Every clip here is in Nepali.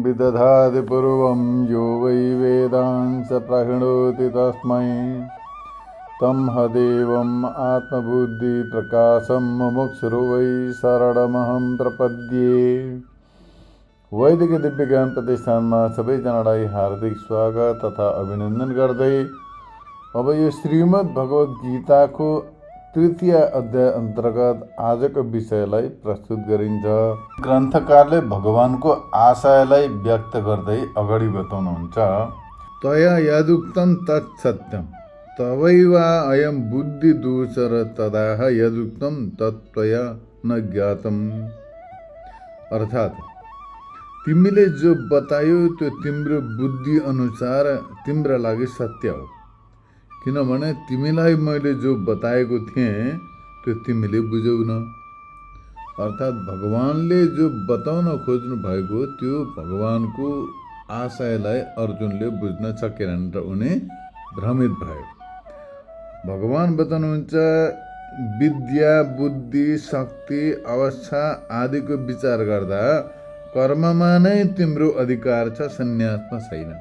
विदधाति पूर्वं यो वै वेदांस प्रहिणोति तस्मै तं हदेवम् आत्मबुद्धिप्रकाशं मुमुक्षुर्वै वै शरणमहं प्रपद्ये। वैदिक दिव्य ज्ञान प्रतिष्ठानमा सबैजनालाई हार्दिक स्वागत तथा अभिनन्दन गर्दै अब यो श्रीमद् भगवत गीताको तृतीय अध्याय अन्तर्गत आजको विषयलाई प्रस्तुत गरिन्छ। ग्रन्थकारले भगवानको आशयलाई व्यक्त गर्दै अगाडि बताउनुहुन्छ। तया यदुक्तं तत्सत्यं तवैवा अयं बुद्धि दूचर तदाह यदुक्तं तत्त्वया न ज्ञातम्। अर्थात् तिमीले जो बतायो त्यो तिम्रो बुद्धि अनुसार तिम्रा लागि सत्य हो, किनभने तिमीलाई मैले जो बताएको थिएँ त्यो तिमीले बुझौन। अर्थात् भगवानले जो बताउन खोज्नु भएको त्यो भगवानको आशयलाई अर्जुनले बुझ्न सकेनन् र उनी भ्रमित भयो। भगवान बताउनुहुन्छ विद्या, बुद्धि, शक्ति, अवस्था आदिको विचार गर्दा कर्ममा नै तिम्रो अधिकार छ, सन्यासमा छैन।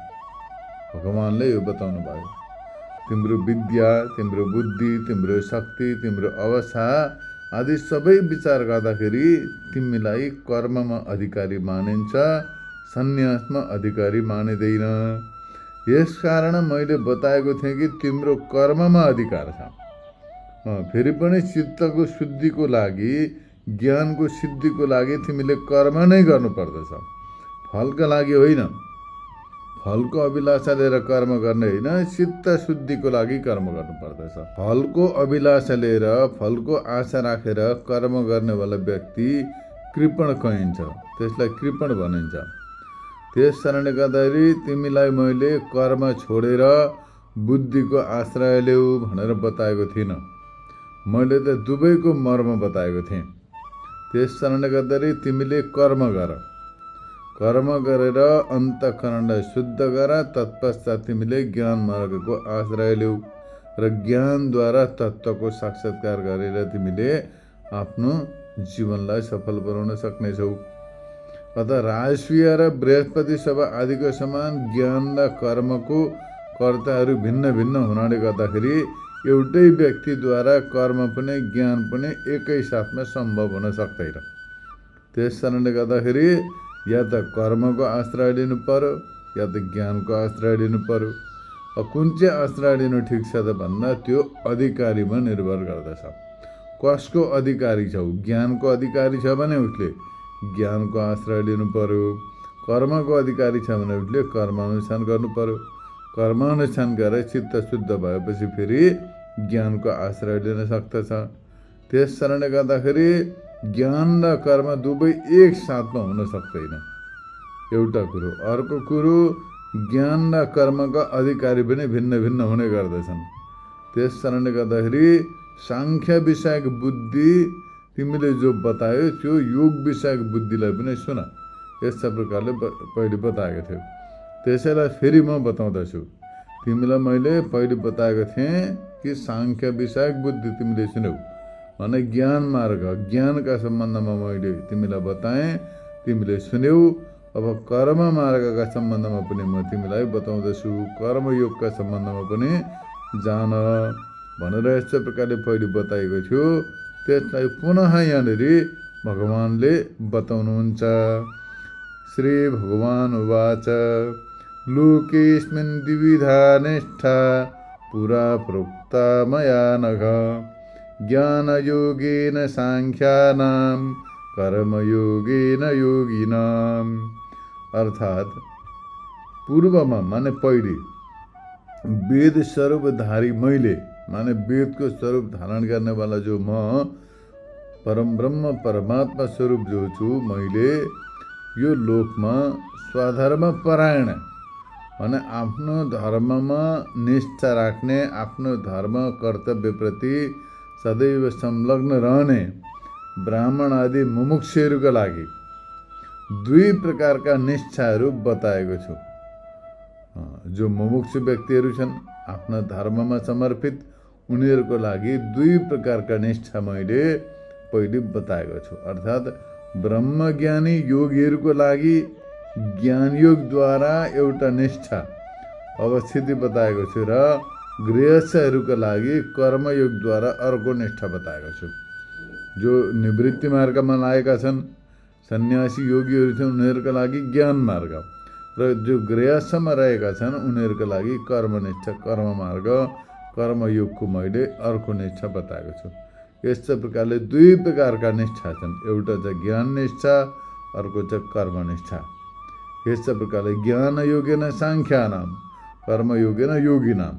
भगवानले यो बताउनु भयो। तिम्रो विद्या, तिम्रो बुद्धि, तिम्रो शक्ति, तिम्रो अवस्था आदि सबै विचार गर्दाखेरि तिमीलाई कर्ममा अधिकारी मानिन्छ, सन्यासमा अधिकारी मानिँदैन। यसकारण मैले बताएको थिएँ कि तिम्रो कर्ममा अधिकार छ। फेरि पनि चित्तको शुद्धिको लागि, ज्ञानको सिद्धिको लागि तिमीले कर्म नै गर्नुपर्दछ, फलका लागि होइन। फलको अभिलाषा लिएर कर्म गर्ने होइन, चित्त शुद्धिको लागि कर्म गर्नुपर्दछ। फलको अभिलाषा लिएर, फलको आशा राखेर कर्म गर्नेवाला व्यक्ति कृपण कहिन्छ, त्यसलाई कृपण भनिन्छ। त्यस कारणले गर्दाखेरि तिमीलाई मैले कर्म छोडेर बुद्धिको आश्रय ल्याऊ भनेर बताएको थिइनँ। मैले त दुवैको मर्म बताएको थिएँ। त्यस कारणले गर्दाखेरि तिमीले कर्म गर, कर्म गरेर अन्तःकरणलाई शुद्ध गर, तत्पश्चात तिमीले ज्ञान मार्गको आश्रय ल्याऊ र ज्ञानद्वारा तत्त्वको साक्षात्कार गरेर तिमीले आफ्नो जीवनलाई सफल बनाउन सक्नेछौ। अतः राजस्वीय र बृहस्पति सभा आदिको समान ज्ञान र कर्मको कर्ताहरू भिन्न भिन्न हुनाले गर्दाखेरि एउटै व्यक्तिद्वारा कर्म पनि ज्ञान पनि एकै साथमा सम्भव हुन सक्दैन। त्यस कारणले गर्दाखेरि या त कर्मको आश्रय लिनु पर्यो या त ज्ञानको आश्रय लिनु पर्यो। कुन चाहिँ आश्रय लिनु ठिक छ त भन्दा त्यो अधिकारीमा निर्भर गर्दछ। कसको अधिकारी छौ? ज्ञानको अधिकारी छ भने उसले ज्ञानको आश्रय लिनु पर्यो। कर्मको अधिकारी छ भने उसले कर्मानुष्ठान गर्नु पर्यो। कर्मानुष्ठान गरेर चित्त शुद्ध भएपछि फेरि ज्ञानको आश्रय लिन सक्दछ। त्यस कारणले गर्दाखेरि ज्ञान र कर्म दुवै एक साथमा हुन सक्दैन, एउटा कुरो। अर्को कुरो, ज्ञान र कर्मका अधिकारी पनि भिन्न भिन्न हुने गर्दछन्। त्यस कारणले गर्दाखेरि साङ्ख्य विषयक बुद्धि तिमीले जो बतायो त्यो योग विषयक बुद्धिलाई पनि सुन, यस्ता प्रकारले पहिले बताएको थियो। त्यसैलाई फेरि म बताउँदछु। तिमीलाई मैले पहिले बताएको थिएँ कि साङ्ख्य विषयक बुद्धि तिमीले सुन्यौ भने ज्ञान मार्ग, ज्ञानका सम्बन्धमा मैले तिमीलाई बताएँ, तिमीले सुन्यौ। अब कर्म मार्गका सम्बन्धमा पनि म तिमीलाई बताउँदछु, कर्मयोगका सम्बन्धमा पनि जान भनेर यस्तो प्रकारले पहिले बताएको थियो। त्यसलाई पुनः यहाँनिर भगवानले बताउनुहुन्छ। श्री भगवान उवाच लोकेस्मिन् द्विविधा निष्ठा पुरा प्रोक्ता मया नघ ज्ञानयोगेन साङ्ख्यानां कर्मयोगेन योगिनाम्। अर्थात् पूर्वमा माने पहिले वेद स्वरूपधारी मैले, माने वेदको स्वरूप धारण गर्नेवाला जो म परम ब्रह्म परमात्मा स्वरूप जो छु, मैले यो लोकमा स्वधर्म परायण भने आफ्नो धर्ममा निष्ठा राख्ने, आफ्नो धर्म कर्तव्यप्रति सदैव संलग्न रहने ब्राह्मण आदि मुमुक्षुहरूका लागि दुई प्रकारका निष्ठाहरू बताएको छु। जो मुमुक्षु व्यक्तिहरू छन् आफ्ना धर्ममा समर्पित, उनीहरूको लागि दुई प्रकारका निष्ठा मैले पहिले बताएको छु। अर्थात् ब्रह्मज्ञानी योगीहरूको लागि ज्ञानयोगद्वारा एउटा निष्ठा अवस्थिति बताएको छु र गृहस्थहरूका लागि कर्मयोगद्वारा अर्को निष्ठा बताएको छु। जो निवृत्ति मार्गमा लागेका छन्, सन्यासी योगीहरू छन्, उनीहरूका लागि ज्ञान मार्ग र जो गृहस्थमा रहेका छन् उनीहरूका लागि कर्मनिष्ठा कर्ममार्ग कर्मयोगको मैले अर्को निष्ठा बताएको छु। यस्तो प्रकारले दुई प्रकारका निष्ठा छन्, एउटा चाहिँ ज्ञान निष्ठा, अर्को चाहिँ कर्मनिष्ठा। यस्तो प्रकारले ज्ञान योगेन साङ्ख्यानाम कर्मयोगेन योगिनाम।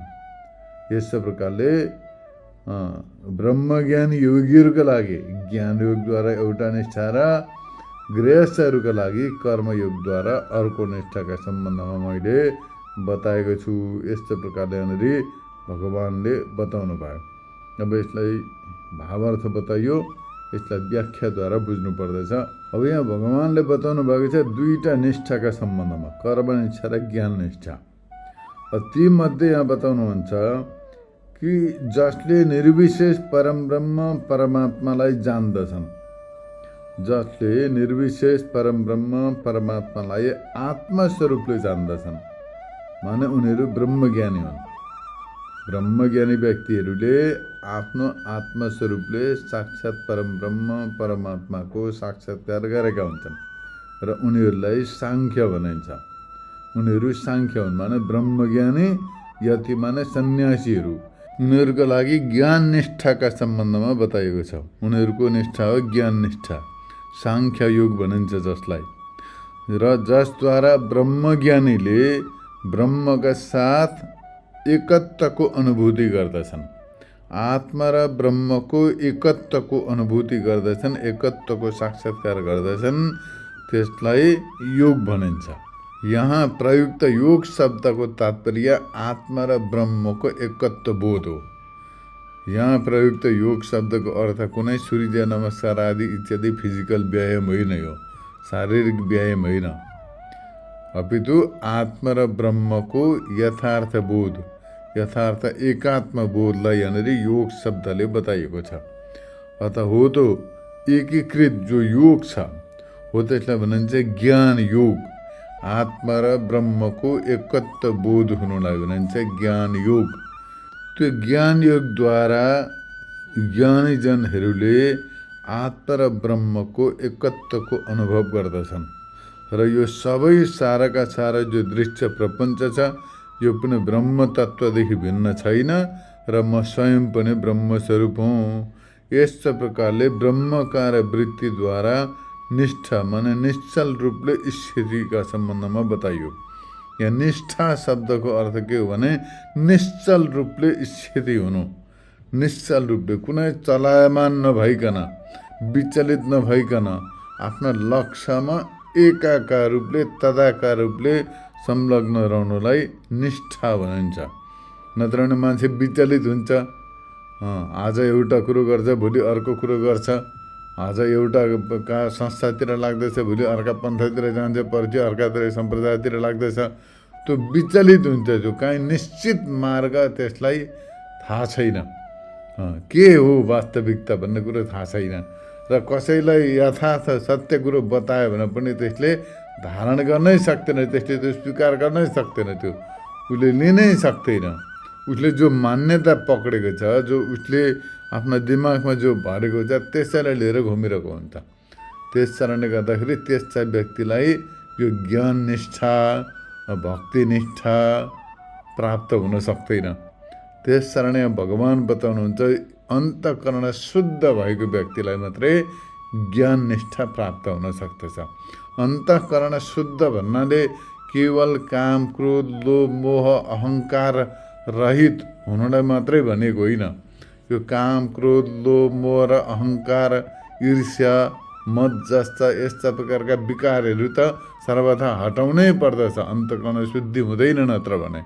यस्तो प्रकारले ब्रह्मज्ञानी योगीहरूका लागि ज्ञानयोगद्वारा एउटा निष्ठा र गृहस्थहरूका लागि कर्मयोगद्वारा अर्को निष्ठाका सम्बन्धमा मैले बताएको छु। यस्तो प्रकारले यहाँनिर भगवानले बताउनु भयो। अब यसलाई भावार्थ बताइयो, यसलाई व्याख्याद्वारा बुझ्नु पर्दछ। अब यहाँ भगवानले बताउनु भएको छ दुईटा निष्ठाका सम्बन्धमा, कर्मनिष्ठा र ज्ञान निष्ठा। तीमध्ये यहाँ बताउनुहुन्छ कि जसले निर्विशेष परमब्रह्म परमात्मालाई जान्दछन्, जसले निर्विशेष परमब्रह्म परमात्मालाई आत्मस्वरूपले जान्दछन्, माने उनीहरू ब्रह्मज्ञानी हुन्। ब्रह्मज्ञानी व्यक्तिहरूले आफ्नो आत्मस्वरूपले साक्षात परमब्रह्म परमात्माको साक्षात्कार गरेका हुन्छन् र उनीहरूलाई साङ्ख्य भनिन्छ। उनीहरू साङ्ख्य हुन् माने ब्रह्मज्ञानी, यति माने सन्यासीहरू। उनीहरूका लागि ज्ञान निष्ठाका सम्बन्धमा बताइएको छ। उनीहरूको निष्ठा हो ज्ञान निष्ठा, साङ्ख्य योग भनिन्छ जसलाई, र जसद्वारा ब्रह्मज्ञानीले ब्रह्मका साथ एकत्वको अनुभूति गर्दछन्। आत्मा र ब्रह्मको एकत्वको अनुभूति गर्दछन्, एकत्वको साक्षात्कार गर्दछन्, त्यसलाई योग भनिन्छ। यहाँ प्रयुक्त योग शब्दको तात्पर्य आत्मा र ब्रह्मको एकत्व बोध हो। यहाँ प्रयुक्त योग शब्दको अर्थ कुनै सूर्य नमस्कार आदि इत्यादि फिजिकल व्यायाम होइन, यो शारीरिक व्यायाम होइन, अपितु आत्मा र ब्रह्मको यथार्थ बोध, यथार्थ एकात्म बोधलाई यहाँनिर योग शब्दले बताइएको छ। अतः हो त एकीकृत जो योग छ हो त्यसलाई भनिन्छ ज्ञान योग। आत्मा र ब्रह्मको एकत्व बोध हुनुलाई भनिन्छ ज्ञान योग। त्यो ज्ञान योगद्वारा ज्ञानीजनहरूले आत्मा र ब्रह्मको एकत्वको अनुभव गर्दछन् र यो सबै साराका सारा जो दृश्य प्रपञ्च छ यो पनि ब्रह्म तत्त्वदेखि भिन्न छैन र म स्वयं पनि ब्रह्मस्वरूप हुँ। यस्तो प्रकारले ब्रह्मकार वृत्तिद्वारा निष्ठा माने निश्चल रूपले स्थितिका सम्बन्धमा बताइयो। यहाँ निष्ठा शब्दको अर्थ के हो भने निश्चल रूपले स्थिति हुनु। निश्चल रूपले कुनै चलायमान नभइकन, विचलित नभइकन आफ्ना लक्ष्यमा एकाकार रूपले तदाकार रूपले संलग्न रहनुलाई निष्ठा भनिन्छ। नत्र भने मान्छे विचलित हुन्छ, आज एउटा कुरो गर्छ भोलि अर्को कुरो गर्छ, आज एउटा संस्थातिर लाग्दैछ भोलि अर्का पन्थतिर जान्छ, पर्सि अर्कातिर सम्प्रदायतिर लाग्दैछ। त्यो विचलित हुन्छ, जो काहीँ निश्चित मार्ग त्यसलाई थाहा छैन, के हो वास्तविकता भन्ने कुरो थाहा छैन र कसैलाई यथार्थ सत्य कुरो बतायो भने पनि त्यसले धारण गर्नै सक्दैन, त्यसले त्यो स्वीकार गर्नै सक्दैन, त्यो उसले लिनै सक्दैन। उसले जो मान्यता पक्रेको छ, जो उसले आफ्ना दिमागमा जो भरेको छ त्यसैलाई लिएर घुमिरहेको हुन्छ। त्यस कारणले गर्दाखेरि त्यस्ता व्यक्तिलाई यो ज्ञान निष्ठा भक्ति निष्ठा प्राप्त हुन सक्दैन। त्यस कारण यहाँ भगवान बताउनुहुन्छ अन्तःकरण शुद्ध भएको व्यक्तिलाई मात्रै ज्ञान निष्ठा प्राप्त हुन सक्दछ। अन्तःकरण शुद्ध भन्नाले केवल काम क्रोध लोभ मोह अहङ्कार रहित हुनलाई मात्रै भनेको होइन। यो काम क्रोध लोभ मोह र अहङ्कार ईर्ष्या मद जस्ता यस्ता प्रकारका विकारहरू त सर्वथा हटाउनै पर्दछ, अन्तःकरण शुद्धि हुँदैन नत्र भने।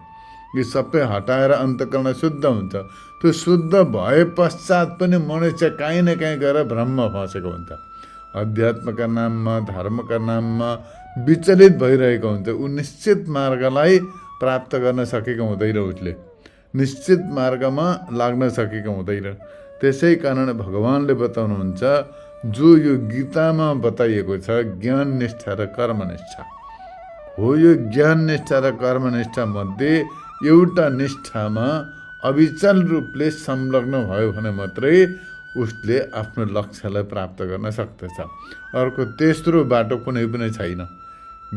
यी सबै हटाएर अन्तःकरण शुद्ध हुन्छ। त्यो शुद्ध भए पश्चात पनि मनुष्य काहीँ न काहीँ गएर भ्रममा फँसेको हुन्छ, अध्यात्मका नाममा धर्मका नाममा विचलित भइरहेको हुन्छ। ऊ निश्चित मार्गलाई प्राप्त गर्न सकेको हुँदैन, उसले निश्चित मार्गमा लाग्न सकेको हुँदैन। त्यसै कारण भगवानले बताउनुहुन्छ जो यो गीतामा बताइएको छ ज्ञान निष्ठा र कर्मनिष्ठा, हो यो ज्ञान निष्ठा र कर्मनिष्ठा मध्ये एउटा निष्ठामा अविचल रूपले संलग्न भयो भने मात्रै उसले आफ्नो लक्ष्यलाई प्राप्त गर्न सक्दछ। अर्को तेस्रो बाटो कुनै पनि छैन।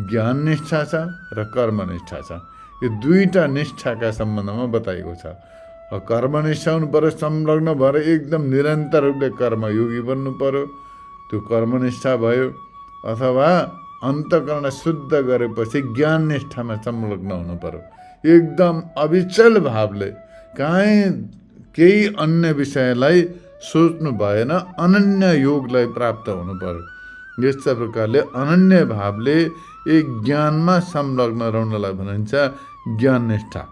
ज्ञान निष्ठा छ र कर्मनिष्ठा छ। यो दुईटा निष्ठाका सम्बन्धमा बताइएको छ। कर्मनिष्ठा हुनु पर्यो, संलग्न भएर एकदम निरन्तर रूपले कर्मयोगी बन्नु पर्यो, त्यो कर्मनिष्ठा भयो। अथवा अन्तःकरण शुद्ध गरेपछि ज्ञान निष्ठामा संलग्न हुनु पर्यो, एकदम अविचल भावले, काहीँ केही अन्य विषयलाई सोच्नु भएन, अनन्य योगलाई प्राप्त हुनु पर्यो। यस्ता प्रकारले अनन्य भावले एक ज्ञानमा संलग्न रहनलाई भनिन्छ ज्ञान निष्ठा।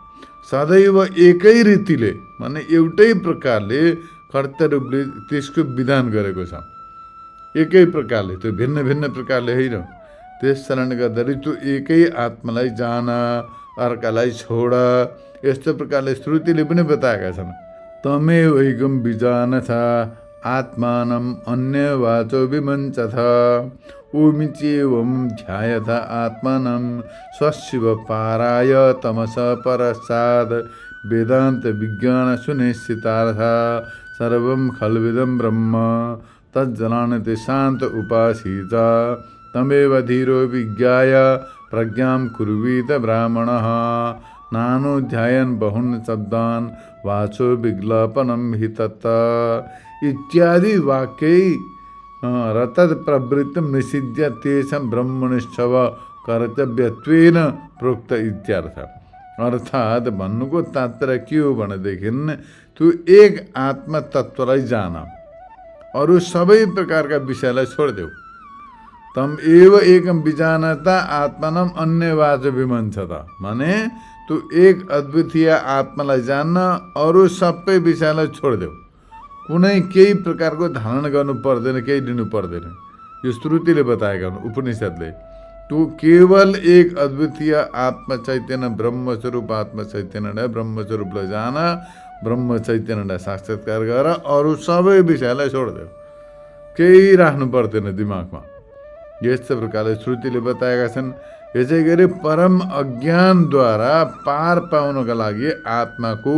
सदैव एकै रीतिले माने एउटै प्रकारले कर्तव्य रूपले त्यसको विधान गरेको छ, एकै प्रकारले, त्यो भिन्न भिन्न प्रकारले होइन। त्यस कारणले गर्दाखेरि त्यो एकै आत्मालाई जान, अर्कालाई छोड, यस्तो प्रकारले श्रुतिले पनि बताएका छन्। तमेव ऐकं विजानथ आत्मानं अन्य वाचो विमञ्चथ ओमिचेवं ध्यायथ आत्मानं स्वशिव पाराय तमस परस्ताद् वेदान्त विज्ञान सुनिश्चितार्थ सर्वं खल्विदं ब्रह्म तज्जनानति शान्त उपासीत तमेव धीरो विज्ञाय प्रज्ञां कुर्वीत ब्राह्मणः नानुध्यायन् बहुन् शब्दान् वाचो विज्ञापनं हि तत् इत्यादि वाक्यै रतद प्रवृत्तिं निषिध्य तेषां ब्रह्मनिष्ठव कर्तव्यत्वेन प्रोक्त इत्यर्थ। अर्थात् भन्नुको तात्पर्य के हो भनेदेखि तू एक आत्म तत्त्वलाई जान, अरू सबै प्रकारका विषयलाई छोडिदेऊ। तम एव एकं विजानता आत्मानं अन्यवाच विमञ्चत, माने तू एक अद्वितीय आत्मालाई जान्न, अरू सबै विषयलाई छोडिदेऊ। कुनै केही प्रकारको धारण गर्नु पर्दैन, केही लिनु पर्दैन। यो श्रुतिले बताएका हुन्, उपनिषदले। तू केवल एक अद्वितीय आत्मा चैतन्य ब्रह्मस्वरूप आत्मा चैतन्यलाई ब्रह्मस्वरूपलाई जान, ब्रह्म चैतन्यलाई साक्षात्कार गर, अरू सबै विषयलाई छोडिदेऊ, केही राख्नु पर्दैन दिमागमा। यस्तो प्रकारले श्रुतिले बताएका छन्। यसै गरी परम अज्ञानद्वारा पार पाउनका लागि आत्माको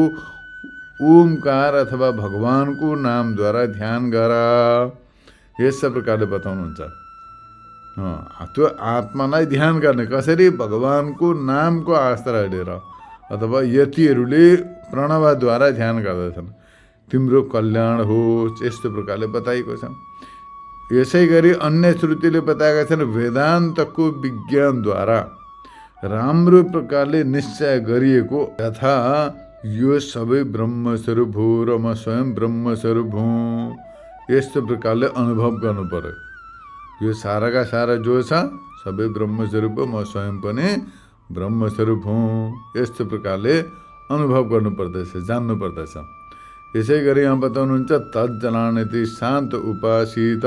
ओमकार अथवा भगवानको नामद्वारा ध्यान गर, यस्तो प्रकारले बताउनुहुन्छ। त्यो आत्मालाई ध्यान गर्ने कसरी? भगवानको नामको आश्रय लिएर, अथवा यतिहरूले प्रणवद्वारा ध्यान गर्दछन्, तिम्रो कल्याण होस्, यस्तो प्रकारले बताइएको छ। यसै गरी अन्य श्रुतिले बताएका छन् वेदान्तको विज्ञानद्वारा राम्रो प्रकारले निश्चय गरिएको यथा यो सबै ब्रह्मस्वरूप हो र म स्वयं ब्रह्मस्वरूप हुँ, यस्तो प्रकारले अनुभव गर्नु पर्यो। यो साराका सारा जो छ सबै ब्रह्मस्वरूप हो, म स्वयं पनि ब्रह्मस्वरूप हुँ, यस्तो प्रकारले अनुभव गर्नुपर्दछ, जान्नु पर्दछ। यसै गरी यहाँ बताउनुहुन्छ तज्जनानति शान्त उपासित,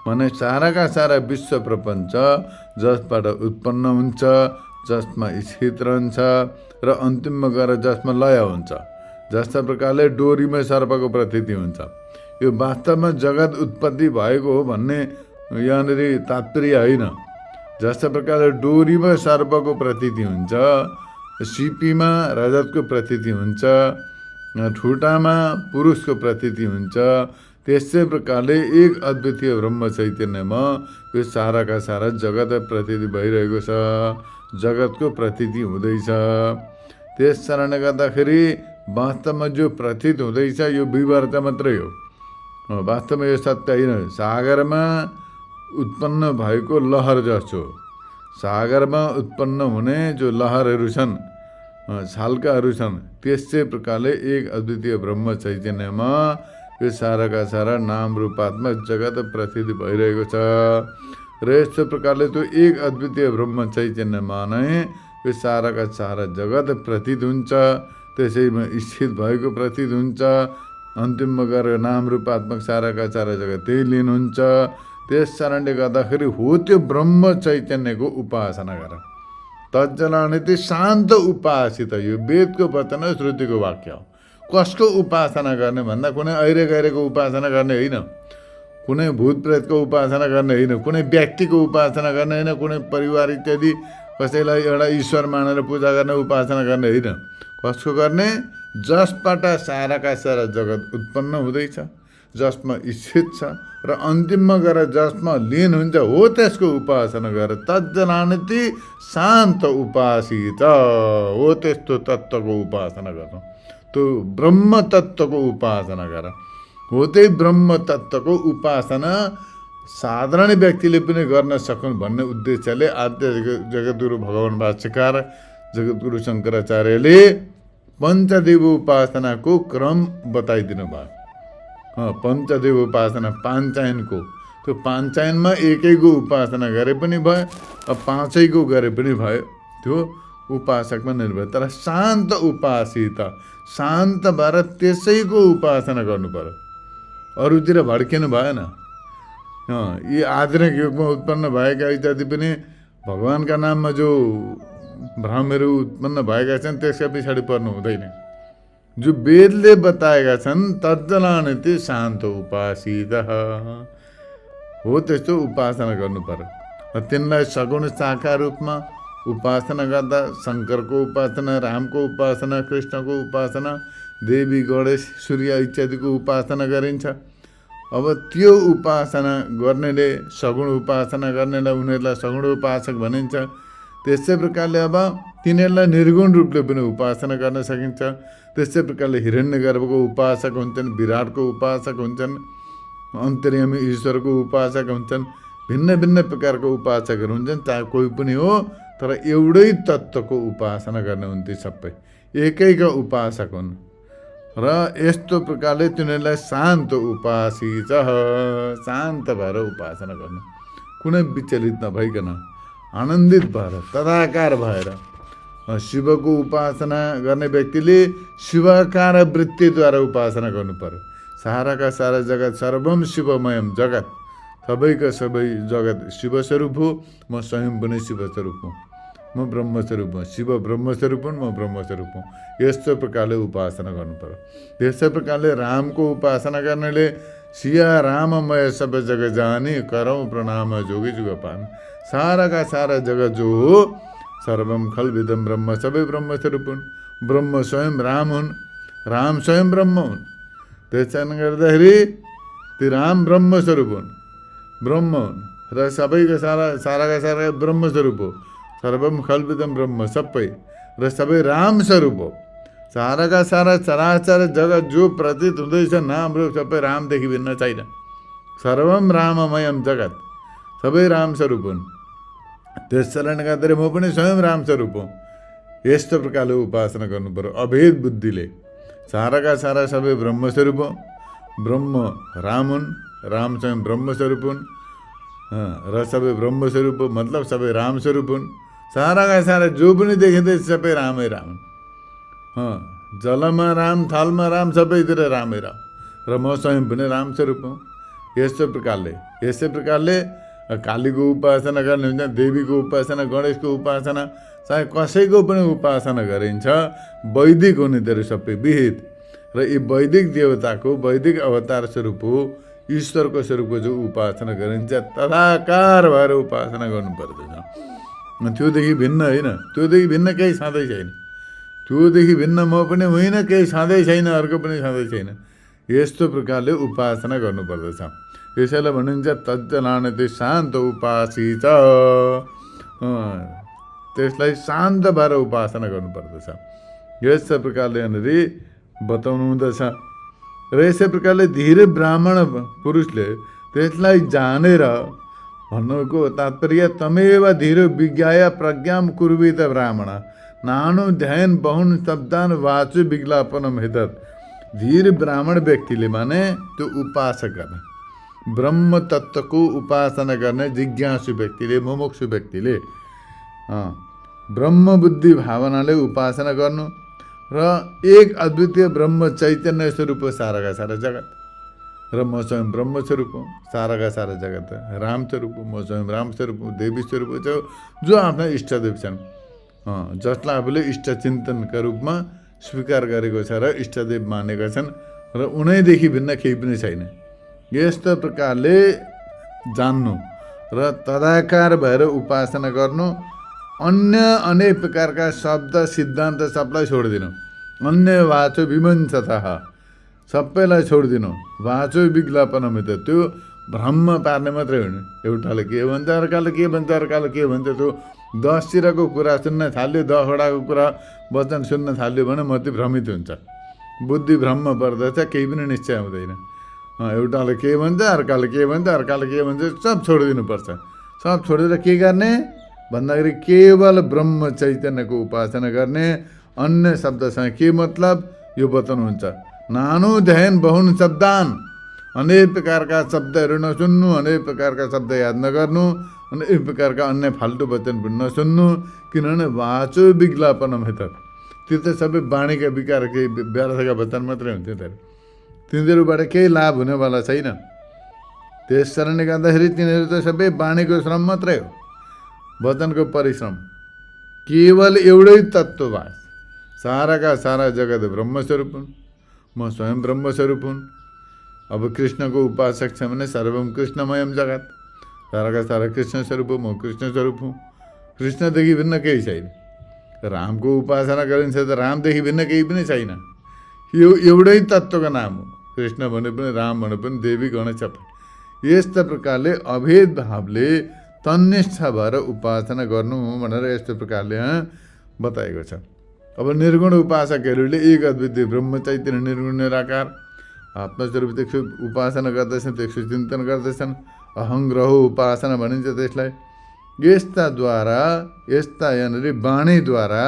माने साराका सारा विश्व प्रपञ्च जसबाट उत्पन्न हुन्छ, जसमा स्थित रहन्छ र अन्तिममा गएर जसमा लय हुन्छ। जस्ता प्रकारले डोरीमा सर्पको प्रतीति हुन्छ। यो वास्तवमा जगत उत्पत्ति भएको हो भन्ने यहाँनिर तात्पर्य होइन। जस्ता प्रकारले डोरीमा सर्पको प्रतीति हुन्छ, सिपीमा रजतको प्रतीति हुन्छ, ठुटामा पुरुषको प्रतीति हुन्छ, त्यस्तै प्रकारले एक अद्वितीय ब्रह्म चैतन्यमा यो साराका सारा जगत प्रतीति भइरहेको छ, जगतको प्रतीति हुँदैछ। त्यस कारणले गर्दाखेरि वास्तवमा जो प्रतीत हुँदैछ यो विवर्त मात्रै हो, वास्तवमा यो सत्य होइन। सागरमा उत्पन्न भएको लहर जस्तो, सागरमा उत्पन्न हुने जो लहरहरू छन्, छाल्काहरू छन्, त्यस्तै प्रकारले एक अद्वितीय ब्रह्म चैतन्यमा यो साराका सारा नाम रूपात्मक जगत प्रतीति भइरहेको छ। र यस्तो प्रकारले त्यो एक अद्वितीय ब्रह्म चैतन्यमा नै यो साराका सारा जगत प्रतीत हुन्छ, त्यसैमा स्थित भएको प्रतीत हुन्छ। अन्तिममा गएर नाम रूपात्मक साराका सारा जगत त्यही लिनुहुन्छ। त्यस कारणले गर्दाखेरि हो त्यो ब्रह्म चैतन्यको उपासना गर। तज्जनानति शान्त उपासित, यो वेदको वचन हो, श्रुतिको वाक्य हो। कसको उपासना गर्ने भन्दा कुनै ऐरे गैरेको उपासना गर्ने होइन, कुनै भूत प्रेतको उपासना गर्ने होइन, कुनै व्यक्तिको उपासना गर्ने होइन, कुनै परिवार इत्यादि कसैलाई एउटा ईश्वर मानेर पूजा गर्ने उपासना गर्ने होइन। कसको गर्ने? जसबाट साराका सारा जगत उत्पन्न हुँदैछ, जसमा स्थित छ र अन्तिममा गएर जसमा लीन हुन्छ हो त्यसको उपासना गर। तज्जनानिति शान्त उपासित हो, त्यस्तो तत्त्वको उपासना गर्नु, त्यो ब्रह्म तत्त्वको उपासना गर। हो त्यही ब्रह्म तत्त्वको उपासना साधारण व्यक्तिले पनि गर्न सकुन् भन्ने उद्देश्यले आद्य जगद्गुरु भगवान भाष्यकार जगद्गुरु शङ्कराचार्यले पञ्चदेव उपासनाको क्रम बताइदिनु भयो। पञ्चदेव उपासना पाञ्चायनको, त्यो पाञ्चायनमा एकैको उपासना गरे पनि भयो, पाँचैको गरे पनि भयो, त्यो उपासकमा निर्भर। तर शान्त उपासित, शान्त भएर त्यसैको उपासना गर्नु पर्यो, अरूतिर भड्किनु भएन। यी आधुनिक युगमा उत्पन्न भएका इत्यादि पनि भगवानका नाममा जो भ्रमहरू उत्पन्न भएका छन् त्यसका पछाडि पर्नु हुँदैन। जो वेदले बताएका छन् तज्जनानिति शान्त उपासित हो, त्यस्तो उपासना गर्नु पर्यो। तिनलाई सगुण शाखा रूपमा उपासना गर्दा शङ्करको उपासना, रामको उपासना, कृष्णको उपासना, देवी गणेश सूर्य इत्यादिको उपासना गरिन्छ। अब त्यो उपासना गर्नेले, सगुण उपासना गर्नेलाई उनीहरूलाई सगुण उपासक भनिन्छ। त्यस्तै प्रकारले अब तिनीहरूलाई निर्गुण रूपले पनि उपासना गर्न सकिन्छ। त्यस्तै प्रकारले हिरण्यगर्भको उपासक हुन्छन्, विराटको उपासक हुन्छन्, अन्तर्यामी ईश्वरको उपासक हुन्छन्, भिन्न भिन्न प्रकारको उपासकहरू हुन्छन्। चाहे कोही पनि हो, तर एउटै तत्त्वको उपासना गर्ने हुन्थे, सबै एकैका उपासक हुन्। र यस्तो प्रकारले तिनीहरूलाई शान्त उपासित, शान्त भएर उपासना गर्नु, कुनै विचलित नभइकन आनन्दित भएर तदाकार भएर। शिवको उपासना गर्ने व्यक्तिले शिवाकार वृत्तिद्वारा उपासना गर्नु पर्यो। साराका सारा जगत सर्वम शिवमयम जगत, सबैका सबै जगत शिवस्वरूप हो, म स्वयं पनि शिवस्वरूप हुँ, म ब्रह्मस्वरूप हुँ, शिव ब्रह्मस्वरूप हुन्, म ब्रह्मस्वरूप हुँ। यस्तो प्रकारले उपासना गर्नु पर्यो। त्यस्तै प्रकारले रामको उपासना गर्नेले सिया राममय सब जग जानी करौँ प्रणाम जोगी जुगपान। साराका सारा जगत जो हो सर्वम खलविदम ब्रह्म, सबै ब्रह्मस्वरूप हुन्, ब्रह्म स्वयं राम हुन्, राम स्वयं ब्रह्म हुन्। त्यस कारणले गर्दाखेरि ती राम ब्रह्मस्वरूप हुन्, ब्रह्म हुन् र सबैका साराका सारा ब्रह्मस्वरूप हो। सर्वम खलविदम ब्रह्म, सबै र सबै राम स्वरूप हो। साराका सारा चराचर जगत जो प्रतीत हुँदैछ नाम रूप सबै रामदेखि भिन्न छैन। सर्वम राममयम जगत, सबै राम स्वरूप हुन्। त्यस कारणले गर्दाखेरि म पनि स्वयं राम स्वरूप हुँ। यस्तो प्रकारले उपासना गर्नु पर्यो अभेद बुद्धिले। साराका सारा सबै ब्रह्मस्वरूप हो, ब्रह्म राम हुन्, राम स्वयं ब्रह्मस्वरूप हुन् र सबै ब्रह्मस्वरूप हो, मतलब सबै राम स्वरूप हुन्। साराका सारा जो पनि देखिँदैछ सबै रामै राम हुन्। जलमा राम, थलमा राम, सबैतिर रामै राम र म स्वयं पनि राम स्वरूप हुँ। यस्तै प्रकारले कालीको उपासना गर्ने हुन्छ, देवीको उपासना, गणेशको उपासना, चाहे कसैको पनि उपासना गरिन्छ। वैदिक हो नि तिनीहरू सबै विहित, र यी वैदिक देवताको वैदिक अवतार स्वरूप हो, ईश्वरको स्वरूपको जो उपासना गरिन्छ तदाकार भएर उपासना गर्नुपर्दछ। त्योदेखि भिन्न होइन, त्योदेखि भिन्न केही छँदै छैन। त्योदेखि भिन्न म पनि होइन, केही छँदै छैन, अर्को पनि छँदै छैन। यस्तो प्रकारले उपासना गर्नुपर्दछ। यसैलाई भनिन्छ तज्जनानिति शान्त उपासित, त्यसलाई शान्त भएर उपासना गर्नुपर्दछ। यस्तै प्रकारले यहाँनिर बताउनु हुँदछ। र यसै प्रकारले धेरै ब्राह्मण पुरुषले त्यसलाई जानेर, भन्नुको तात्पर्य तमेव धीरो विज्ञाय प्रज्ञाम कुर्वित ब्राह्मण नानु ध्यान बहुन शब्दान वाचु विज्ञापनम हितत। धीर ब्राह्मण व्यक्तिले माने त्यो उपासक गर्ने, ब्रह्म तत्त्वको उपासना गर्ने जिज्ञासु व्यक्तिले, मुमुक्षु व्यक्तिले ब्रह्म बुद्धि भावनाले उपासना गर्नु र एक अद्वितीय ब्रह्म चैतन्य स्वरूप हो साराका सारा जगत, र म स्वयं ब्रह्म स्वरूप हुँ। साराका सारा जगत राम स्वरूप हो, म स्वयं राम स्वरूप हुँ, देवी स्वरूप हो, जो आफ्ना इष्टदेव छन्, जसलाई आफूले इष्टचिन्तनका रूपमा स्वीकार गरेको छ र इष्टदेव मानेका छन्, र उनैदेखि भिन्न केही पनि छैन। यस्तो प्रकारले जान्नु र तदाकार भएर उपासना गर्नु, अन्य अनेक प्रकारका शब्द सिद्धान्त सबलाई छोडिदिनु। अन्य वाचो विमंसतः सबैलाई छोडिदिनु। वाचो विज्ञापनमित त्यो भ्रम पार्ने मात्रै हो नि। एउटाले के भन्छ, अर्काले के भन्छ, अर्काले के भन्छ, त्यो 10तिरको कुरा सुन्न थाल्यो, 10वटाको कुरा वचन सुन्न थाल्यो भने मति भ्रमित हुन्छ। बुद्धि भ्रममा पर्दछ, केही पनि निश्चय हुँदैन। एउटाले के भन्छ, अर्काले के भन्छ, अर्काले के भन्छ, सब छोडिदिनुपर्छ। सब छोडेर के गर्ने भन्दाखेरि केवल ब्रह्म चैतन्यको उपासना गर्ने। अन्य शब्दसँग के मतलब यो बताउनुहुन्छ। नानु ध्यान बहुन शब्दान, अनेक प्रकारका शब्दहरू नसुन्नु, अनेक प्रकारका शब्द याद नगर्नु, अनेक प्रकारका अन्य फाल्टु वचन पनि नसुन्नु। किनभने वाचो विज्ञापन हेतु त्यो त सबै वाणीका विकार केही व्यर्थका वचन मात्रै हुन्थ्यो। तिनीहरूबाट केही लाभ हुनेवाला छैन। त्यस कारणले गर्दाखेरि तिनीहरू त सबै वाणीको श्रम मात्रै हो, वचनको परिश्रम। केवल एउटै तत्त्ववाद, साराका सारा जगत ब्रह्मस्वरूप हुन्, म स्वयं ब्रह्मस्वरूप हुन्। अब कृष्णको उपासक छ भने सर्वम कृष्णमयम जगत, साराका सारा कृष्ण स्वरूप हो, म कृष्ण स्वरूप हुँ। कृष्णदेखि भिन्न केही छैन। रामको उपासना गरिन्छ त रामदेखि भिन्न केही पनि छैन। यो एउटै तत्त्वको नाम हो। कृष्ण भने पनि, राम भने पनि, देवी गणेश सबै यस्ता प्रकारले अभेद भावले तन्निष्ठ भएर उपासना गर्नु भनेर यस्तो प्रकारले बताएको छ। अब निर्गुण उपासकहरूले एक अद्वितीय ब्रह्म चैतन्य निर्गुण निराकार आत्मस्वरूप त्यसको उपासना गर्दछन्, त्यसको चिन्तन गर्दछन्। अहङ्ग्रहो उपासना भनिन्छ त्यसलाई। यस्ताद्वारा, यस्ता यहाँनिर वाणीद्वारा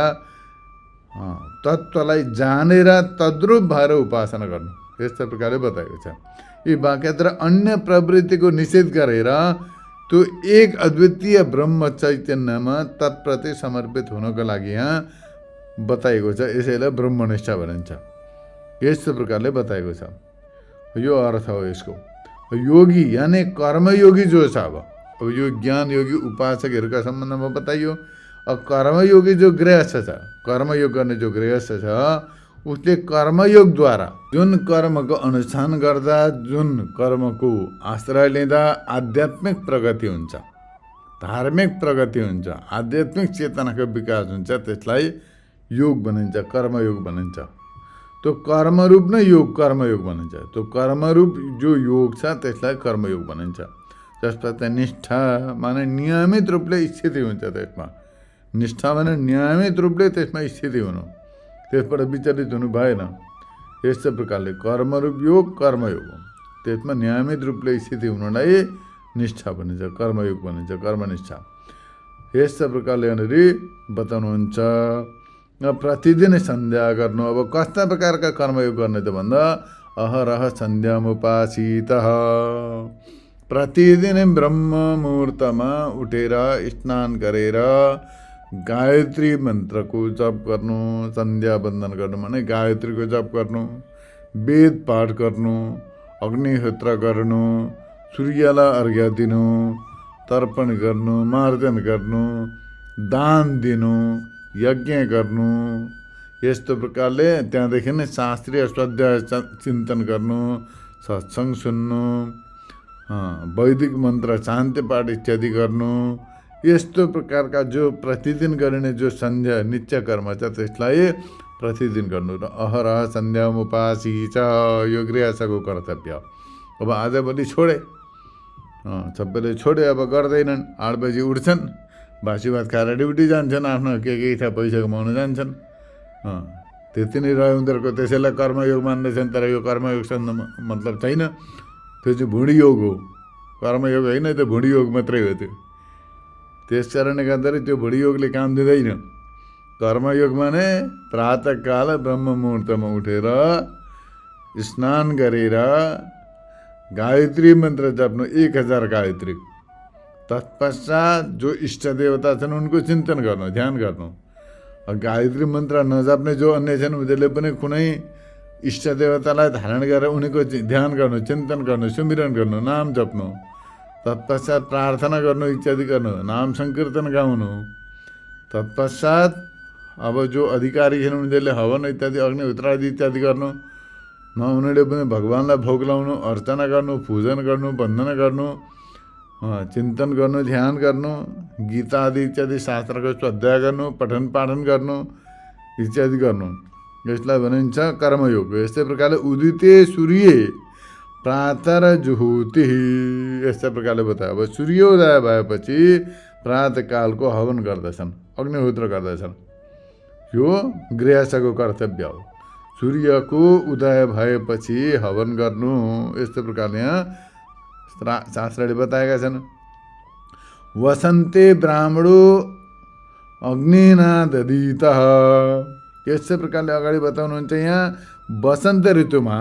तत्त्वलाई जानेर तद्रूप भएर उपासना गर्नु, यस्ता प्रकारले बताएको छ। यी वाक्यत्र अन्य प्रवृत्तिको निषेध गरेर त्यो एक अद्वितीय ब्रह्म चैतन्यमा तत्प्रति समर्पित हुनको लागि यहाँ बताएको छ। यसैलाई ब्रह्मनिष्ठ भनिन्छ। यस्तो प्रकारले बताएको छ। यो अर्थ हो यसको। योगी यानी कर्मयोगी जो छ, अब यो ज्ञान योगी उपासकहरूका सम्बन्धमा बताइयो। अब कर्मयोगी जो गृहस्थ छ, कर्मयोग गर्ने जो गृहस्थ छ, उसले कर्मयोगद्वारा जुन कर्मको अनुष्ठान गर्दा, जुन कर्मको आश्रय लिँदा आध्यात्मिक प्रगति हुन्छ, धार्मिक प्रगति हुन्छ, आध्यात्मिक चेतनाको विकास हुन्छ, त्यसलाई योग भनिन्छ, कर्मयोग भनिन्छ। त्यो कर्मरूप नै योग कर्मयोग भनिन्छ। त्यो कर्मरूप जो योग छ त्यसलाई कर्मयोग भनिन्छ। जसबाट निष्ठा माने नियमित रूपले स्थिति हुन्छ त्यसमा। निष्ठा भने नियमित रूपले त्यसमा स्थिति हुनु, त्यसबाट विचलित हुनु भएन। यस्तो प्रकारले कर्मरूप योग कर्मयोग हो। त्यसमा नियमित रूपले स्थिति हुनुलाई निष्ठा भनिन्छ, कर्मयोग भनिन्छ, कर्मनिष्ठा। यस्तो प्रकारले यहाँनिर बताउनुहुन्छ। प्रतिदिन सन्ध्या गर्नु। अब कस्ता प्रकारका कर्मयोग गर्ने त भन्दा अहरह सन्ध्यामुपासितः, प्रतिदिन ब्रह्म मुहुर्तमा उठेर स्नान गरेर गायत्री मन्त्रको जप गर्नु। सन्ध्या वन्दन गर्नु भने गायत्रीको जप गर्नु, वेद पाठ गर्नु, अग्निहोत्र गर्नु, सूर्यलाई अर्घ्य दिनु, तर्पण गर्नु, मार्जन गर्नु, दान दिनु, यज्ञ गर्नु। यस्तो प्रकारले त्यहाँदेखि नै शास्त्रीय स्वाध्याय चिन्तन गर्नु, सत्सङ्ग सुन्नु, वैदिक मन्त्र शान्ति पाठ इत्यादि गर्नु। यस्तो प्रकारका जो प्रतिदिन गरिने जो सन्ध्या नित्य कर्म छ त्यसलाई प्रतिदिन गर्नु। र अहरह सन्ध्यामुपासित यो गृहस्थको कर्तव्य। अब आजभोलि छोडे, सबैले छोडे, अब गर्दैनन्। 8 बजी उठ्छन्, बासी भात खाएर ड्युटी जान्छन्, आफ्नो के इच्छा पैसा कमाउन जान्छन्। त्यति नै रह्यो उनीहरूको। त्यसैलाई कर्मयोग मान्दैछन्। तर यो कर्मयोगसँग मतलब छैन। त्यो चाहिँ भुँडी योग हो, कर्मयोग होइन। त्यो भुँडी योग मात्रै हो त्यो। त्यस कारणले गर्दाखेरि त्यो भुँडी योगले काम दिँदैन। कर्मयोग भने प्रातःकाल ब्रह्म मुहुर्तमा उठेर स्नान गरेर गायत्री मन्त्र जप्नु, 1000 गायत्री। तत्पश्चात जो इष्ट देवता छन् उनको चिन्तन गर्नु, ध्यान गर्नु। गायत्री मन्त्र नजप्ने जो अन्य छन् उनीहरूले पनि कुनै इष्ट देवतालाई धारण गरेर उनीको ध्यान गर्नु, चिन्तन गर्नु, सुमिरन गर्नु, नाम जप्नु। तत्पश्चात प्रार्थना गर्नु इत्यादि गर्नु, नाम सङ्कीर्तन गाउनु। तत्पश्चात अब जो अधिकारी छन् उनीहरूले हवन इत्यादि अग्निहोत्र आदि इत्यादि गर्नु। उनीहरूले पनि भगवान्लाई भोग लाउनु, अर्चना गर्नु, पूजन गर्नु, वन्दना गर्नु। चिन्तन गर्नु, ध्यान गर्नु, गीता आदि इत्यादि शास्त्रको स्वाध्याय गर्नु, पठन पाठन गर्नु इत्यादि गर्नु, यसलाई भनिन्छ कर्मयोग। यस्तै प्रकारले उदिते सूर्य प्रातः र जुहुति, यस्तै प्रकारले बतायो। अब सूर्योदय भएपछि प्रातःकालको हवन गर्दछन्, अग्निहोत्र गर्दछन्। यो गृहस्थको कर्तव्य हो। सूर्यको उदय भएपछि हवन गर्नु, यस्तो प्रकारले यहाँ शास्त्रले बताएका छन्। वसन्ते ब्राह्मणो अग्निना ददितः, यस्तै प्रकारले अगाडि बताउनुहुन्छ। यहाँ वसन्त ऋतुमा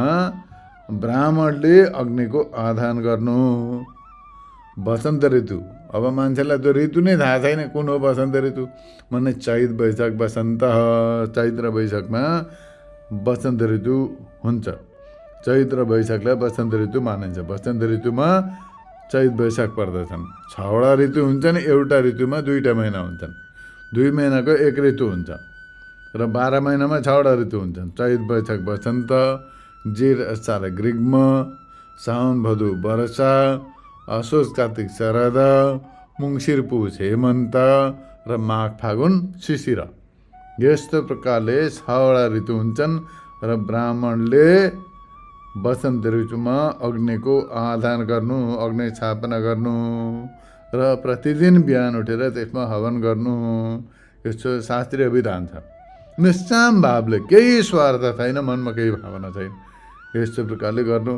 ब्राह्मणले अग्निको आधान गर्नु। वसन्त ऋतु, अब मान्छेलाई त्यो ऋतु नै थाहा छैन कुन हो वसन्त ऋतु, माने चैत वैशाख वसन्त, चैत र वैशाखमा वसन्त ऋतु हुन्छ। चैत र वैशाखलाई वसन्त ऋतु मानिन्छ। वसन्त ऋतुमा चैत वैशाख पर्दछन्। 6वटा ऋतु हुन्छन्, एउटा ऋतुमा 2टा महिना हुन्छन्। 2 महिनाको एक ऋतु हुन्छ र 12 महिनामा 6वटा ऋतु हुन्छन्। चैत वैशाख वसन्त, जेठ असार ग्रीष्म, साउन भदौ वर्षा, असोज कार्तिक शरद, मुङ्सिर पुष हेमन्त र माघ फागुन शिशिर। यस्तो प्रकारले 6वटा ऋतु हुन्छन् र ब्राह्मणले वसन्त ऋतुमा अग्निको आधान गर्नु, अग्नि स्थापना गर्नु र प्रतिदिन बिहान उठेर त्यसमा हवन गर्नु, यस्तो शास्त्रीय विधान छ। निष्काम भावले, केही स्वार्थ छैन, मनमा केही भावना छैन, यस्तो प्रकारले गर्नु।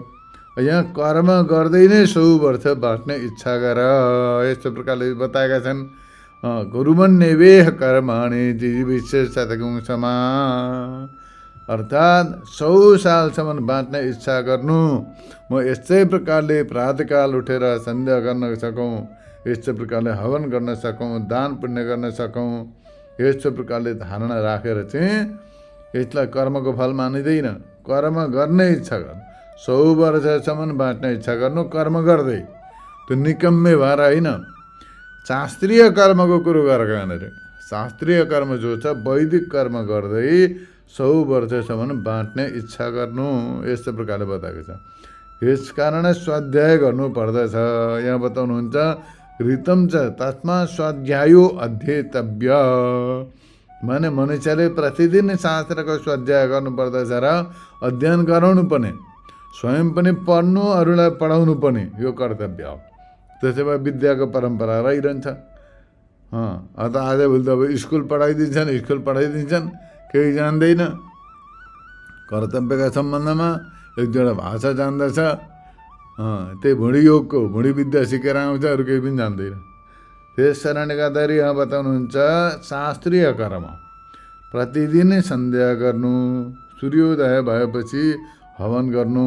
यहाँ कर्म गर्दै नै 100 वर्ष बाँच्ने इच्छा गर, यस्तो प्रकारले बताएका छन्। गुरुमन्यवेह कर्माणि जीविष्य शतकं समा, अर्थात् 100 सालसम्म बाँच्ने इच्छा गर्नु। म यस्तै प्रकारले प्रातःकाल उठेर सन्ध्या गर्न सकौँ, यस्तो प्रकारले हवन गर्न सकौँ, दान पुण्य गर्न सकौँ, यस्तो प्रकारले धारणा राखेर चाहिँ यसलाई कर्मको फल मानिँदैन। कर्म गर्ने इच्छा गर्नु, 100 वर्षसम्म बाँच्ने इच्छा गर्नु कर्म गर्दै, त्यो निकम्मे भएर होइन। शास्त्रीय कर्मको कुरो गरेको यहाँनिर। शास्त्रीय कर्म जो छ वैदिक कर्म गर्दै 100 वर्षसम्म बाँच्ने इच्छा गर्नु, यस्तो प्रकारले बताएको छ। यस कारण स्वाध्याय गर्नु पर्दछ। यहाँ बताउनुहुन्छ ऋतम च तस्मा स्वाध्यायो अध्येतव्य, माने मनुष्यले प्रतिदिन शास्त्रको स्वाध्याय गर्नुपर्दछ र अध्ययन गराउनु पनि, स्वयं पनि पढ्नु, अरूलाई पढाउनु पनि यो कर्तव्य हो। त्यसै भए विद्याको परम्परा रहिरहन्छ। अत आजभोलि त अब स्कुल पढाइदिन्छन्, केही जान्दैन। कर्तव्यका सम्बन्धमा 1-2वटा भाषा जान्दछ, त्यही भुँडी योगको भुँडी विद्या सिकेर आउँछ, अरू केही पनि जान्दैन। त्यस कारणले गर्दाखेरि यहाँ बताउनुहुन्छ शास्त्रीय कर्म प्रतिदिन सन्ध्या गर्नु, सूर्योदय भएपछि हवन गर्नु,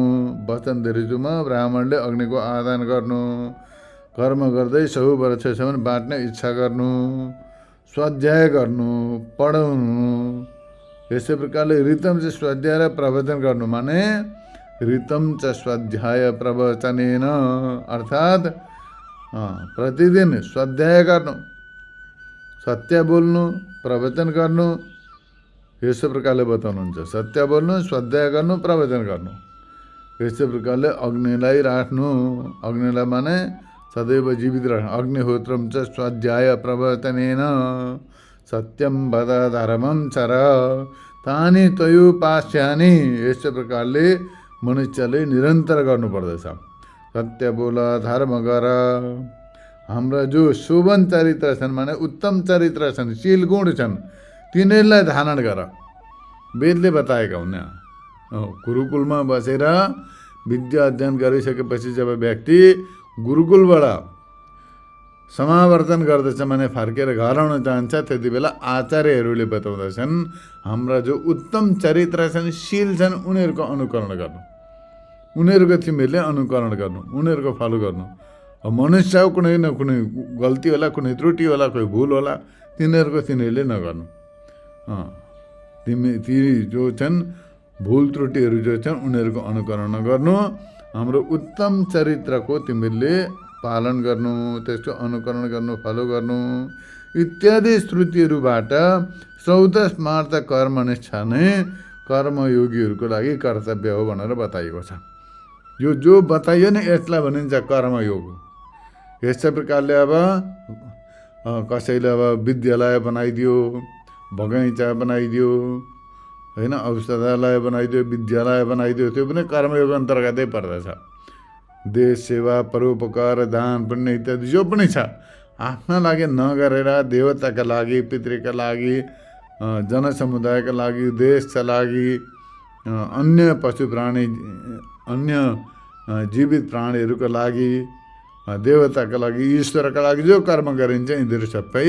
वसन्त ऋतुमा ब्राह्मणले अग्निको आदान गर्नु, कर्म गर्दै 100 वर्षसम्म बाँच्ने इच्छा गर्नु, स्वाध्याय गर्नु, पढाउनु। यसै प्रकारले ऋतम चाहिँ स्वाध्याय र प्रवचन गर्नु, माने ऋतम च स्वाध्याय प्रवचनेन, अर्थात् प्रतिदिन स्वाध्याय गर्नु, सत्य बोल्नु, प्रवचन गर्नु, यस्तो प्रकारले बताउनुहुन्छ। सत्य बोल्नु, स्वाध्याय गर्नु, प्रवचन गर्नु, यस्तै प्रकारले अग्निलाई राख्नु। अग्निलाई माने सदैव जीवित राख्नु। अग्निहोत्रम च स्वाध्याय प्रवचनेन सत्यम वद धर्मम चर तानि तयोपास्यानि, यस्तो प्रकारले मनुष्यले निरन्तर गर्नुपर्दछ। सत्य बोल, धर्म गर। हाम्रा जो शोभन चरित्र छन्, माने उत्तम चरित्र छन्, शील गुण छन्, तिनीहरूलाई धारण गर। वेदले बताएका हुन्। गुरुकुलमा बसेर विद्या अध्ययन गरिसकेपछि जब व्यक्ति गुरुकुलबाट समावर्तन गर्दछ, माने फर्केर घर आउन चाहन्छ, त्यति बेला आचार्यहरूले बताउँदछन् हाम्रा जो उत्तम चरित्र छन्, शील छन्, उनीहरूको अनुकरण गर्नु, उनीहरूको तिमीहरूले अनुकरण गर्नु, उनीहरूको फलो गर्नु। अब मनुष्य कुनै न कुनै गल्ती होला, कुनै त्रुटि होला, कोही भुल होला, तिनीहरूले नगर्नु। ती जो छन् भुल त्रुटिहरू जो छन् उनीहरूको अनुकरण गर्नु, हाम्रो उत्तम चरित्रको तिमीहरूले पालन गर्नु, त्यसको अनुकरण गर्नु, फलो गर्नु इत्यादि श्रुतिहरूबाट 14 स्मार्त कर्मनिष्ठा नै कर्मयोगीहरूको लागि कर्तव्य हो भनेर बताइएको छ। यो जो बताइयो नि यसलाई भनिन्छ कर्मयोग। यस्तै प्रकारले अब कसैले अब विद्यालय बनाइदियो, बगैँचा बनाइदियो, होइन, औषधालय बनाइदियो, विद्यालय बनाइदियो, त्यो पनि कर्मयोग अन्तर्गतै पर्दछ। देश सेवा, परोपकार, दान पुण्य इत्यादि जो पनि छ, आफ्ना लागि नगरेर देवताका लागि, पितृका लागि, जनसमुदायका लागि, देशका लागि, अन्य पशु प्राणी, अन्य जीवित प्राणीहरूका लागि, देवताका लागि, ईश्वरका लागि जो कर्म गरिन्छ यिनीहरू सबै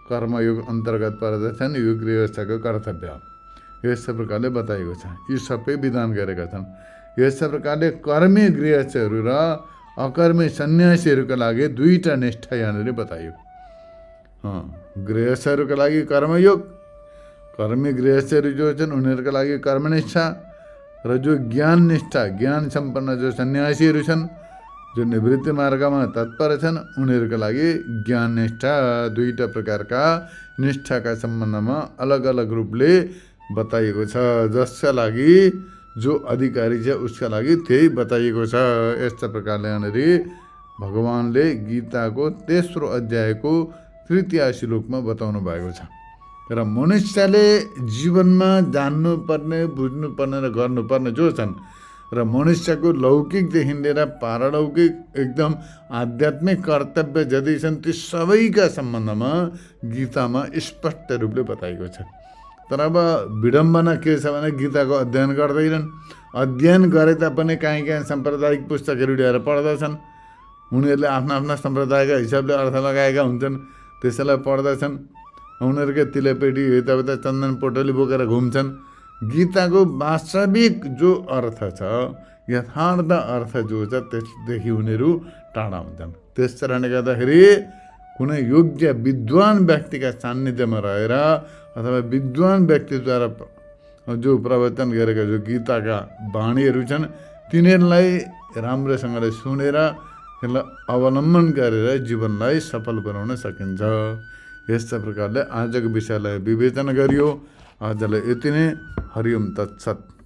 कर्मयोग अन्तर्गत पर्दछन्। यो गृहस्थको कर्तव्य यस्तै प्रकारले बताइएको छ। यी सबै विधान गरेका छन्। यस्तै प्रकारले कर्मी गृहस्थहरू र अकर्मी सन्यासीहरूका लागि दुईटा निष्ठा यहाँनिर बताइयो। गृहस्थहरूका लागि कर्मयोग, कर्मी गृहस्थहरू जो छन् उनीहरूका लागि कर्मनिष्ठा, र जो ज्ञान निष्ठा, ज्ञान सम्पन्न जो सन्यासीहरू छन्, जो निवृत्ति मार्गमा तत्पर छन्, उनीहरूका लागि ज्ञान निष्ठा, दुईटा प्रकारका निष्ठाका सम्बन्धमा अलग अलग रूपले बताइएको छ। जसका लागि जो अधिकारी छ उसका लागि त्यही बताइएको छ। यस्ता प्रकारले यहाँनिर भगवानले गीताको तेस्रो अध्यायको तृतीय श्लोकमा बताउनु भएको छ। र मनुष्यले जीवनमा जान्नुपर्ने, बुझ्नुपर्ने र गर्नुपर्ने जो छन्, र मनुष्यको लौकिकदेखि लिएर पारलौकिक एकदम आध्यात्मिक कर्तव्य जति छन् ती सबैका सम्बन्धमा गीतामा स्पष्ट रूपले बताइएको छ। तर अब विडम्बना के छ भने गीताको अध्ययन गर्दैनन्। अध्ययन गरे तापनि काहीँ साम्प्रदायिक पुस्तकहरू ल्याएर पढ्दछन्। उनीहरूले आफ्ना आफ्ना सम्प्रदायका हिसाबले अर्थ लगाएका हुन्छन्, त्यसैलाई पढ्दछन्। उनीहरूकै तिलेपेटी, यताउता चन्दन पोटली बोकेर घुम्छन्। गीताको वास्तविक जो अर्थ छ, यथार्थ अर्थ जो छ, त्यसदेखि उनीहरू टाढा हुन्छन्। त्यस कारणले गर्दाखेरि कुनै योग्य विद्वान व्यक्तिका सान्निध्यमा रहेर अथवा विद्वान व्यक्तिद्वारा जो प्रवचन गरेका जो गीताका वाणीहरू छन् तिनीहरूलाई राम्रोसँगले सुनेर त्यसलाई अवलम्बन गरेर जीवनलाई सफल बनाउन सकिन्छ। यस्ता प्रकारले आजको विषयलाई विवेचना गरियो। आजलाई यति नै। हरि ओम तत्सत।